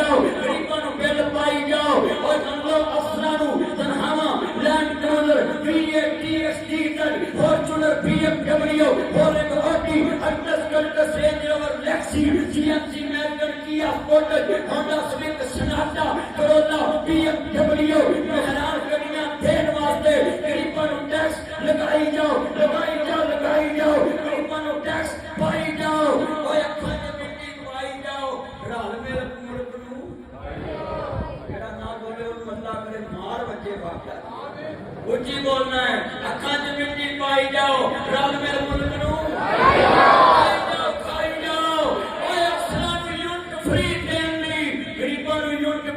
जाओ, गरीबां नूं बिल पाई जाओ और जंगलों अफसरां नूं तनखावां land cruiser V8 TX Fortuner BMW foreign Audi अल्ट्रास रेंज रोवर लेक्सी GMC मैगन Kia Sportage Honda Swift Sonata Corolla BMW Mehran गड्डियां देण वास्ते गरीबां नूं टैक्स लगाई जाओ, लगाई जाओ, लगाई जाओ, गरीबां नूं टैक्स पाई जाओ ओए अखां च मिट्टी पाई जाओ रल मिल मुल्क नूं जेड़ा ना बोले ओनू अल्लाह करे मार बच्चे वापस उच्ची बोलना है अखां च मिट्टी पाई जाओ रल मिल मुल्क